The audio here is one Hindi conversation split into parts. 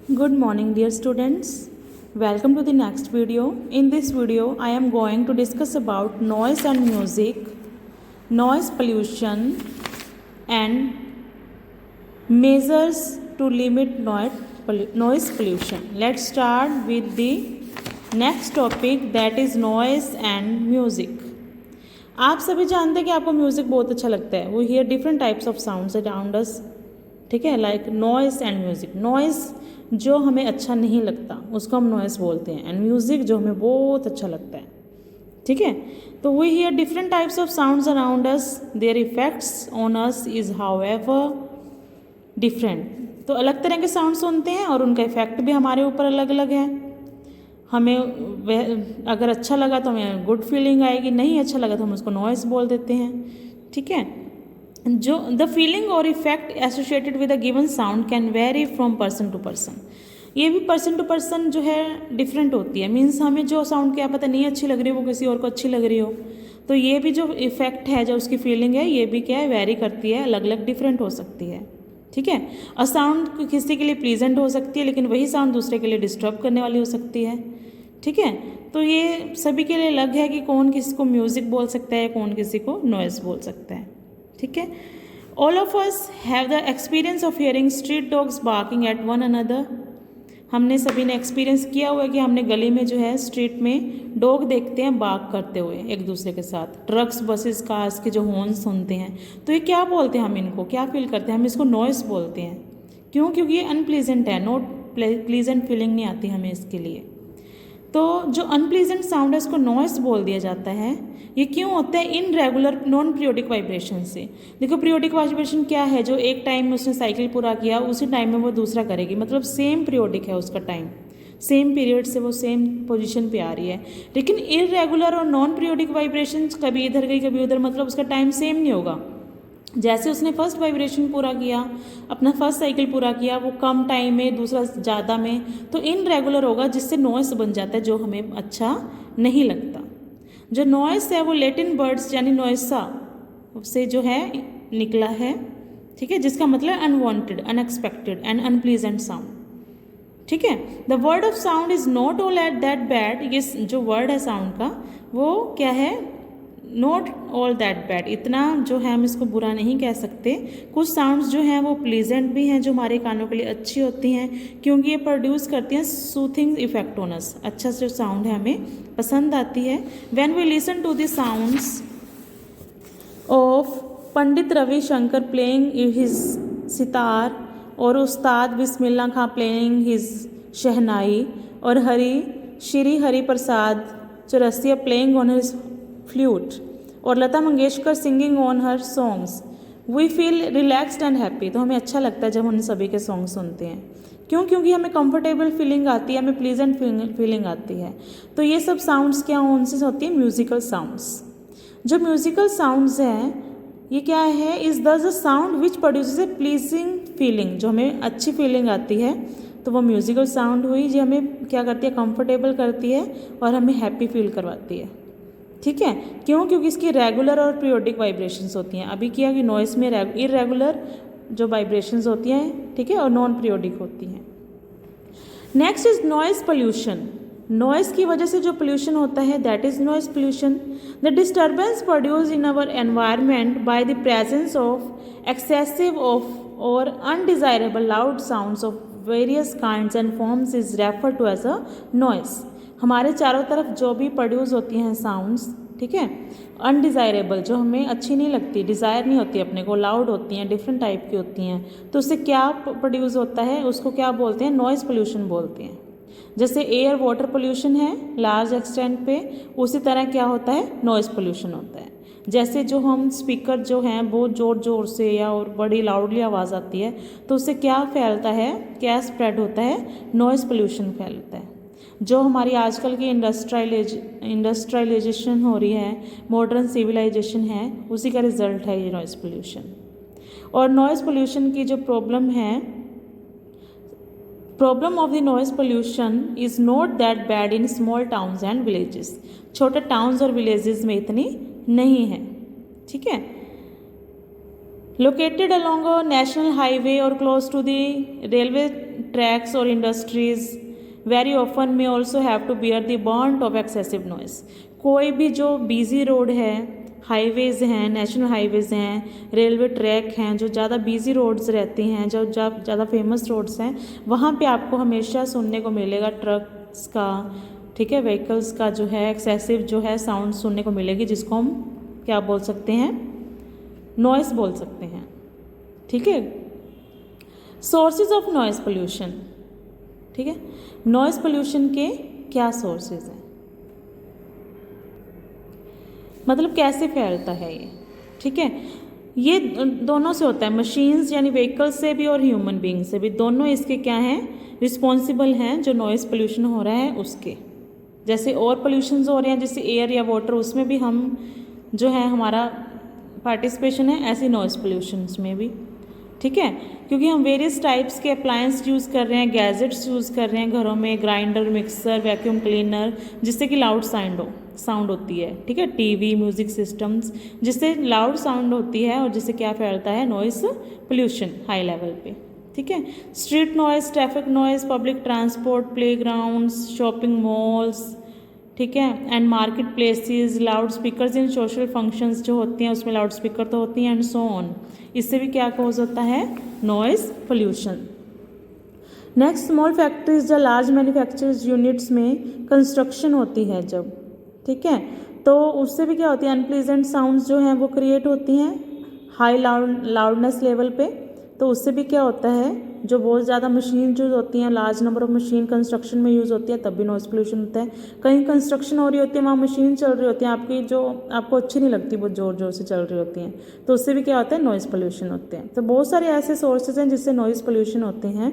Good morning, dear students. Welcome to the next video. In this video, I am going to discuss about noise and music, noise pollution, and measures to limit noise pollution. Let's start with the next topic, that is noise and music. आप सभी जानते हैं कि आपको म्यूज़िक बहुत अच्छा लगता है. We hear different types of sounds around us. ठीक है, like noise and music. Noise जो हमें अच्छा नहीं लगता उसको हम नॉइस बोलते हैं, एंड म्यूज़िक जो हमें बहुत अच्छा लगता है. ठीक है, तो we hear different types of sounds around us. Their effects on us is however different. तो अलग तरह के साउंड सुनते हैं और उनका इफेक्ट भी हमारे ऊपर अलग अलग है. हमें अगर अच्छा लगा तो हमें गुड फीलिंग आएगी, नहीं अच्छा लगा तो हम उसको नॉइस बोल देते हैं. ठीक है, जो द फीलिंग और effect associated with a given sound can vary from person to person. ये भी पर्सन टू पर्सन जो है डिफरेंट होती है. मीन्स हमें जो साउंड क्या पता नहीं अच्छी लग रही हो वो किसी और को अच्छी लग रही हो. तो ये भी जो इफेक्ट है, जो उसकी फीलिंग है, ये भी क्या है, वेरी करती है, अलग अलग डिफरेंट हो सकती है. ठीक है, और साउंड किसी के लिए प्लीजेंट हो सकती है लेकिन वही साउंड दूसरे के लिए डिस्टर्ब करने वाली हो सकती है. ठीक है, तो ये सभी के लिए अलग है कि कौन किसी को म्यूज़िक बोल सकता है, कौन किसी को नॉइस बोल सकता है. ठीक है, all of us have the experience of hearing street dogs barking at one another. हमने सभी ने एक्सपीरियंस किया हुआ है कि हमने गली में जो है स्ट्रीट में डॉग देखते हैं बार्क करते हुए एक दूसरे के साथ. ट्रक्स, बसेस, कार्स के जो हॉर्न सुनते हैं, तो ये क्या बोलते हैं, हम इनको क्या फील करते हैं, हम इसको नॉइस बोलते हैं. क्यों? क्योंकि ये अनप्लीजेंट है, नॉट प्लीजेंट फीलिंग नहीं आती हमें इसके लिए. तो जो अनप्लीजेंट साउंड है उसको नॉइस बोल दिया जाता है. ये क्यों होता है? In regular non periodic vibration से. देखो, पीरियोडिक वाइब्रेशन क्या है, जो एक टाइम में उसने साइकिल पूरा किया उसी टाइम में वो दूसरा करेगी, मतलब सेम पीरियोडिक है उसका टाइम, सेम पीरियड से वो सेम पोजीशन पे आ रही है. लेकिन इरेगुलर और नॉन पीरियोडिक वाइब्रेशन कभी इधर गई कभी उधर, मतलब उसका टाइम सेम नहीं होगा. जैसे उसने फर्स्ट वाइब्रेशन पूरा किया, अपना फर्स्ट साइकिल पूरा किया, वो कम टाइम में, दूसरा ज़्यादा में, तो इनरेगुलर होगा, जिससे नॉइस बन जाता है जो हमें अच्छा नहीं लगता. जो नॉइस है वो लैटिन वर्ड्स यानी नॉइसा से जो है निकला है. ठीक है, जिसका मतलब unwanted, unexpected and unpleasant sound. ठीक है, the word of sound is not all at that bad. ये जो वर्ड है साउंड का वो क्या है, नॉट ऑल दैट बैड. इतना जो है हम इसको बुरा नहीं कह सकते. कुछ साउंड्स जो हैं वो प्लीजेंट भी हैं, जो हमारे कानों के लिए अच्छी होती हैं, क्योंकि ये प्रोड्यूस करती हैं सूथिंग इफेक्ट ऑन अस. अच्छा जो साउंड है हमें पसंद आती है. When we listen to the sounds of Pandit Ravishankar playing his sitar, और उस्ताद बिस्मिल्लाह खां प्लेइंग हिज शहनाई, और Shri Hari Prasad Chaurasia playing on his flute, और Lata Mangeshkar singing on her songs, we feel relaxed and happy. तो हमें अच्छा लगता है जब हम उन सभी के सॉन्ग सुनते हैं. क्यों? क्योंकि हमें कंफर्टेबल फीलिंग आती है, हमें प्लीजेंट फीलिंग आती है. तो ये सब साउंड्स क्या उनसे होती है, म्यूजिकल साउंड्स. जो म्यूजिकल साउंड्स हैं ये क्या है, is the sound which produces A pleasing feeling. जो हमें अच्छी फीलिंग आती है तो वो म्यूजिकल साउंड हुई, जो हमें क्या करती है, कंफर्टेबल करती है और हमें हैप्पी फील करवाती है. ठीक है, क्यों? क्योंकि इसकी रेगुलर और पीरियोडिक वाइब्रेशंस होती हैं. अभी किया कि नॉइस में इरेगुलर जो वाइब्रेशंस होती हैं, ठीक है, और नॉन पीरियोडिक होती हैं. Next is noise pollution. Noise की वजह से जो पोल्यूशन होता है that is noise pollution. The disturbance produce in our environment by the presence of excessive of or undesirable loud sounds of various kinds and forms is refer to as a noise. हमारे चारों तरफ जो भी प्रोड्यूस होती हैं साउंड्स, ठीक है, अनडिज़ायरेबल, जो हमें अच्छी नहीं लगती, डिज़ायर नहीं होती अपने को, लाउड होती हैं, डिफरेंट टाइप की होती हैं, तो उससे क्या प्रोड्यूस होता है, उसको क्या बोलते हैं, नॉइस पोल्यूशन बोलते हैं. जैसे एयर वाटर पोल्यूशन है लार्ज एक्सटेंट पे, उसी तरह क्या होता है, नॉइस पोल्यूशन होता है. जैसे जो हम स्पीकर जो हैं बहुत ज़ोर ज़ोर से या और बड़ी लाउडली आवाज़ आती है तो उससे क्या फैलता है, क्या स्प्रेड होता है, नॉइस पोल्यूशन फैलता है. जो हमारी आजकल की इंडस्ट्रियलाइजेशन हो रही है, मॉडर्न सिविलाइजेशन है, उसी का रिजल्ट है ये नॉइस पोल्यूशन. और नॉइस पोल्यूशन की जो प्रॉब्लम है, problem of the noise pollution is not that bad in small towns and villages. छोटे टाउन्स और विलेजेस में इतनी नहीं है. ठीक है, located along a national highway or close to the railway tracks or industries very often may also have to bear the brunt of excessive noise. कोई भी जो बिजी रोड है, हाईवेज़ हैं, नेशनल हाईवेज़ हैं, रेलवे ट्रैक हैं, जो ज़्यादा बिजी रोड्स रहती हैं, जो ज़्यादा फेमस रोड्स हैं, वहाँ पे आपको हमेशा सुनने को मिलेगा ट्रक्स का, ठीक है, व्हीकल्स का जो है एक्सेसिव जो है साउंड सुनने को मिलेगी, जिसको हम क्या बोल सकते हैं, नॉइस बोल सकते हैं। ठीक है, सोर्सेज ऑफ नॉइस पोल्यूशन। ठीक है, नॉइस पोल्यूशन के क्या सोर्सेज हैं, मतलब कैसे फैलता है ये। ठीक है, ये दोनों से होता है, मशीन्स यानी व्हीकल्स से भी और ह्यूमन बीइंग से भी, दोनों इसके क्या हैं, रिस्पॉन्सिबल हैं जो नॉइस पोल्यूशन हो रहा है उसके। जैसे और पोल्यूशंस हो रहे हैं जैसे एयर या वाटर, उसमें भी हम जो है हमारा पार्टिसिपेशन है, ऐसे नॉइस पोल्यूशंस में भी। ठीक है, क्योंकि हम वेरियस टाइप्स के अप्लायंस यूज़ कर रहे हैं, गैजेट्स यूज़ कर रहे हैं घरों में, ग्राइंडर, मिक्सर, वैक्यूम क्लीनर, जिससे कि लाउड साउंड होती है। ठीक है, टीवी, म्यूज़िक सिस्टम्स, जिससे लाउड साउंड होती है और जिससे क्या फैलता है, नॉइस पोल्यूशन हाई लेवल पे। ठीक है, street noise, traffic noise, public transport, playgrounds, shopping malls, ठीक है, and market places, loud speakers in social functions जो होती हैं उसमें लाउड स्पीकर तो होती हैं, एंड सो ऑन। इससे भी क्या कॉज होता है, noise pollution. Next, small factories या लार्ज मैन्युफैक्चर्स यूनिट्स में कंस्ट्रक्शन होती है जब, ठीक है, तो उससे भी क्या होती है, अनप्लीजेंट साउंड्स जो हैं वो क्रिएट होती हैं हाई लाउडनेस लेवल पे। तो उससे भी क्या होता है, जो बहुत ज़्यादा मशीन यूज होती हैं, large number of machine construction में यूज़ होती है, तब भी नॉइस पोल्यूशन होता है। कहीं कंस्ट्रक्शन हो रही होती है, वहाँ मशीन चल रही होती है आपकी, जो आपको अच्छी नहीं लगती, बहुत ज़ोर ज़ोर से चल रही होती हैं, तो उससे भी क्या होता है, नॉइस पोल्यूशन होते हैं। तो बहुत सारे ऐसे सोर्सेज हैं जिससे नॉइस पोल्यूशन होते हैं।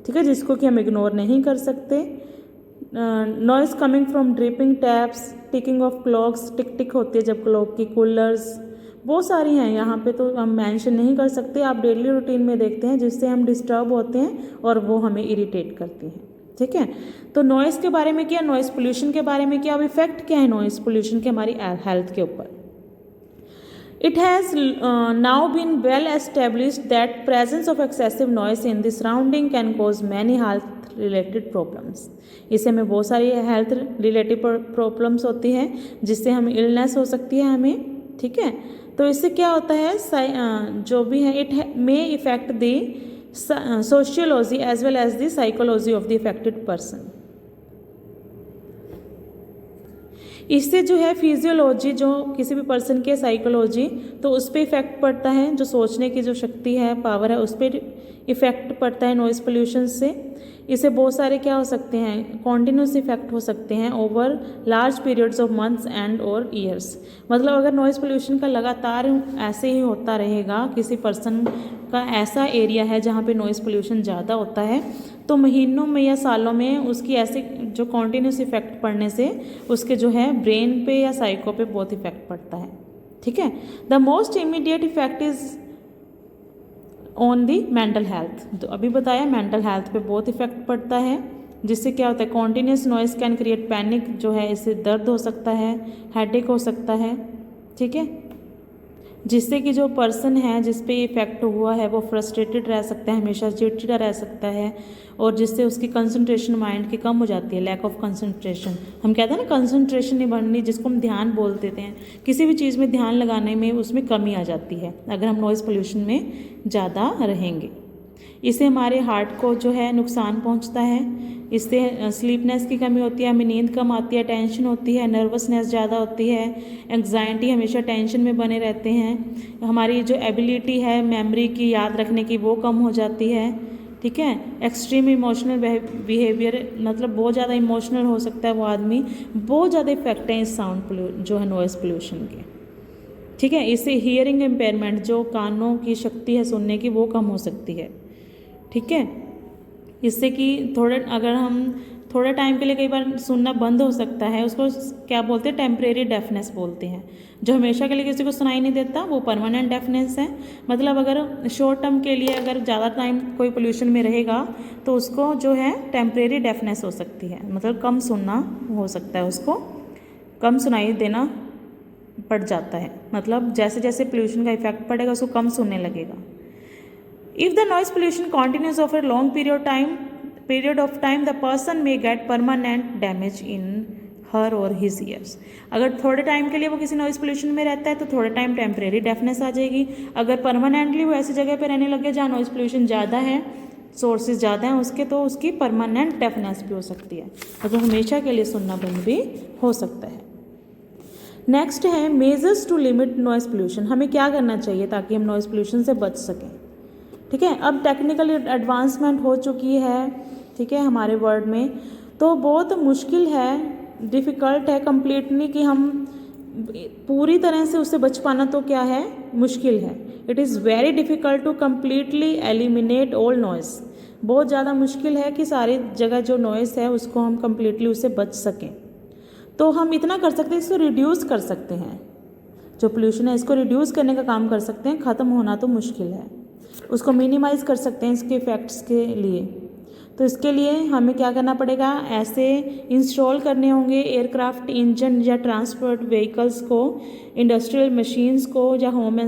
ठीक है, जिसको कि हम इग्नोर नहीं कर सकते। Noise coming from dripping taps, ticking of clocks, tick tick होती है जब क्लॉक की, कूलर्स, बहुत सारी हैं, यहाँ पे तो हम मेंशन नहीं कर सकते। आप डेली रूटीन में देखते हैं जिससे हम डिस्टर्ब होते हैं और वो हमें इरिटेट करती हैं। ठीक है, तो नॉइस के बारे में क्या, नॉइस पोल्यूशन के बारे में क्या, अब इफेक्ट क्या है नॉइस पोल्यूशन के हमारी हेल्थ के ऊपर। It has now been well established that presence of excessive noise in the surrounding can cause many health related problems. इससे हमें बहुत सारी हेल्थ रिलेटेड प्रॉब्लम्स होती हैं, जिससे हमें इलनेस हो सकती है हमें। ठीक है, तो इससे क्या होता है, जो भी है, it may affect the sociology as well as the psychology of the affected person. इससे जो है फिजियोलॉजी, जो किसी भी पर्सन के साइकोलॉजी, तो उस पर इफेक्ट पड़ता है, जो सोचने की जो शक्ति है, पावर है, उस पर इफेक्ट पड़ता है नॉइस पोल्यूशन से। इससे बहुत सारे क्या हो सकते हैं, कॉन्टिन्यूस इफेक्ट हो सकते हैं over large periods of months and और ईयर्स। मतलब अगर नॉइस पोल्यूशन का लगातार ऐसे ही होता रहेगा, किसी पर्सन का ऐसा एरिया है जहाँ पे नॉइस पोल्यूशन ज़्यादा होता है, तो महीनों में या सालों में उसकी ऐसे जो कॉन्टिन्यूस इफेक्ट पड़ने से उसके जो है ब्रेन पे या साइको पे बहुत इफेक्ट पड़ता है। ठीक है, the most immediate effect is on the mental health. तो अभी बताया मेंटल हेल्थ पे बहुत इफेक्ट पड़ता है, जिससे क्या होता है, continuous noise can create panic, जो है इससे दर्द हो सकता है, हेडेक हो सकता है। ठीक है, जिससे कि जो पर्सन है जिस पे इफेक्ट हुआ है वो फ्रस्ट्रेटेड रह सकता है, हमेशा चिड़चिड़ा रह सकता है, और जिससे उसकी कंसंट्रेशन माइंड की कम हो जाती है, लैक ऑफ कंसंट्रेशन। हम कहते हैं ना कंसंट्रेशन नहीं बढ़नी, जिसको हम ध्यान बोल देते हैं, किसी भी चीज़ में ध्यान लगाने में उसमें कमी आ जाती है अगर हम नॉइस पोल्यूशन में ज़्यादा रहेंगे। इससे हमारे हार्ट को जो है नुकसान पहुंचता है, इससे स्लीपनेस की कमी होती है, हमें नींद कम आती है, टेंशन होती है, नर्वसनेस ज़्यादा होती है, एंग्जाइटी, हमेशा टेंशन में बने रहते हैं, हमारी जो एबिलिटी है मेमोरी की, याद रखने की, वो कम हो जाती है। ठीक है, एक्सट्रीम इमोशनल बिहेवियर, मतलब बहुत ज़्यादा इमोशनल हो सकता है वो आदमी। बहुत ज़्यादा इफेक्ट है इस साउंड जो है नॉइस पोल्यूशन के। ठीक है, इससे हियरिंग इम्पेयरमेंट, जो कानों की शक्ति है सुनने की, वो कम हो सकती है। ठीक है, इससे कि अगर हम थोड़े टाइम के लिए कई बार सुनना बंद हो सकता है, उसको क्या बोलते हैं, टेम्परेरी डेफनेस बोलते हैं। जो हमेशा के लिए किसी को सुनाई नहीं देता वो परमानेंट डेफनेस है। मतलब अगर शॉर्ट टर्म के लिए अगर ज़्यादा टाइम कोई पोल्यूशन में रहेगा तो उसको जो है टेम्परेरी डेफनेस हो सकती है, मतलब कम सुनना हो सकता है, उसको कम सुनाई देना पड़ जाता है। मतलब जैसे जैसे पोल्यूशन का इफेक्ट पड़ेगा उसको कम सुनने लगेगा। If the noise pollution continues over a long period of time, period of time the person may get permanent damage in her or his ears. अगर थोड़े टाइम के लिए वो किसी नॉइज़ पोल्यूशन में रहता है तो थोड़े टाइम टेम्परेरी डेफनेस आ जाएगी. अगर परमानेंटली वो ऐसी जगह पे रहने लग गया जहाँ नॉइज़ पोल्यूशन ज़्यादा है, सोर्सेज ज़्यादा हैं उसके, तो उसकी परमानेंट डेफनेस भी हो सकती है, अगर हमेशा के लिए सुनना बंद भी हो सकता है. नेक्स्ट है measures to limit noise pollution. हमें क्या करना चाहिए ताकि हम नॉइज़ पोल्यूशन से बच सकें. ठीक है, अब टेक्निकल एडवांसमेंट हो चुकी है, ठीक है, हमारे वर्ल्ड में, तो बहुत मुश्किल है, डिफ़िकल्ट है कम्प्लीटली कि हम पूरी तरह से उससे बच पाना, तो क्या है, मुश्किल है. It is very difficult to completely eliminate all noise. बहुत ज़्यादा मुश्किल है कि सारी जगह जो नॉइज़ है उसको हम कम्प्लीटली उससे बच सकें. तो हम इतना कर सकते हैं, इसको रिड्यूस कर सकते हैं. जो पोल्यूशन है इसको रिड्यूस करने का काम कर सकते हैं, ख़त्म होना तो मुश्किल है. उसको मिनिमाइज़ कर सकते हैं इसके इफ़ेक्ट्स के लिए. तो इसके लिए हमें क्या करना पड़ेगा, ऐसे इंस्टॉल करने होंगे एयरक्राफ्ट इंजन या ट्रांसपोर्ट व्हीकल्स को, इंडस्ट्रियल मशीन्स को या होम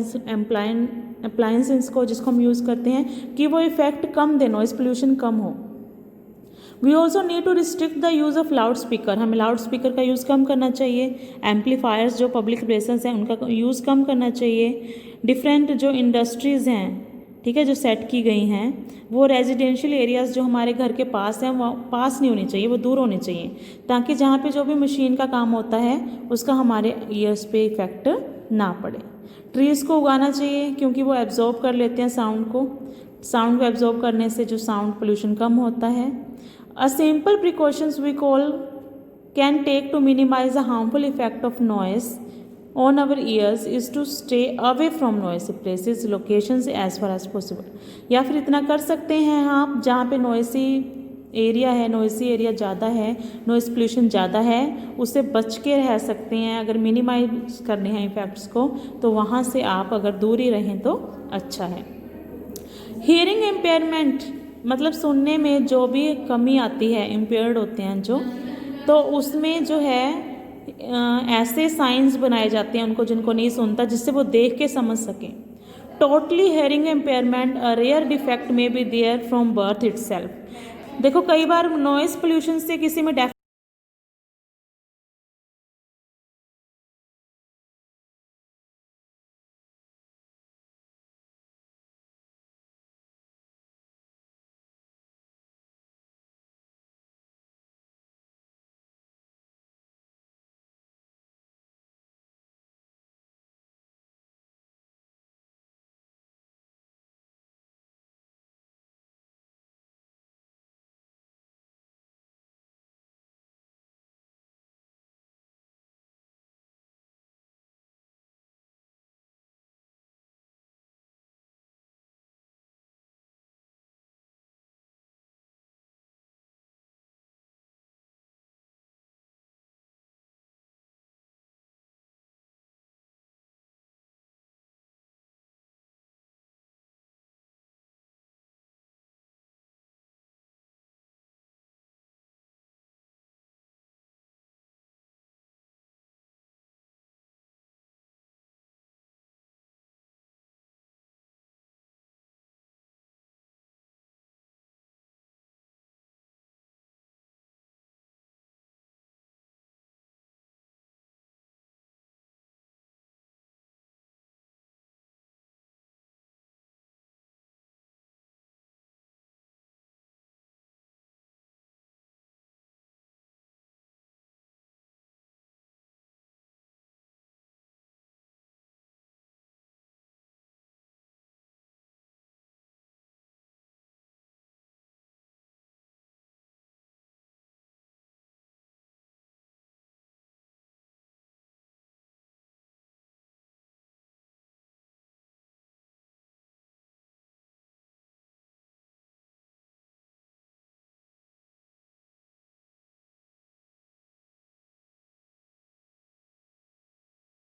अप्लायंसेस को जिसको हम यूज़ करते हैं, कि वो इफ़ेक्ट कम दे, नॉइज़ पोल्यूशन कम हो. We also need to restrict the use of loudspeaker. हमें लाउड स्पीकर का यूज़ कम करना चाहिए. एम्पलीफायर्स जो पब्लिक प्लेसेस हैं उनका यूज़ कम करना चाहिए. डिफरेंट जो इंडस्ट्रीज़ हैं, ठीक है, जो सेट की गई हैं, वो रेजिडेंशियल एरियाज़ जो हमारे घर के पास हैं वो पास नहीं होनी चाहिए, वो दूर होने चाहिए, ताकि जहाँ पे जो भी मशीन का काम होता है उसका हमारे ईयर्स पे इफ़ेक्ट ना पड़े. ट्रीज़ को उगाना चाहिए क्योंकि वो एब्जॉर्ब कर लेते हैं साउंड को एब्जॉर्ब करने से जो साउंड पोल्यूशन कम होता है. A simple precautions we can take to minimize the harmful effect of noise on our ears is to stay away from noisy places, locations as far as possible. या फिर इतना कर सकते हैं आप, जहाँ पे नॉइसी एरिया ज़्यादा है, नॉइज़ पोल्यूशन ज़्यादा है, उससे बच के रह सकते हैं. अगर मिनिमाइज करने हैं इफ़ेक्ट्स को तो वहाँ से आप अगर दूर ही रहें तो अच्छा है. हियरिंग इम्पेयरमेंट मतलब सुनने में जो भी कमी आती है, इम्पेयर्ड होते हैं जो, तो उसमें जो है ऐसे साइंस बनाए जाते हैं उनको जिनको नहीं सुनता, जिससे वो देख के समझ सकें. Totally hearing impairment a rare defect may be there from birth itself. देखो कई बार नॉइज़ पोल्यूशन से किसी में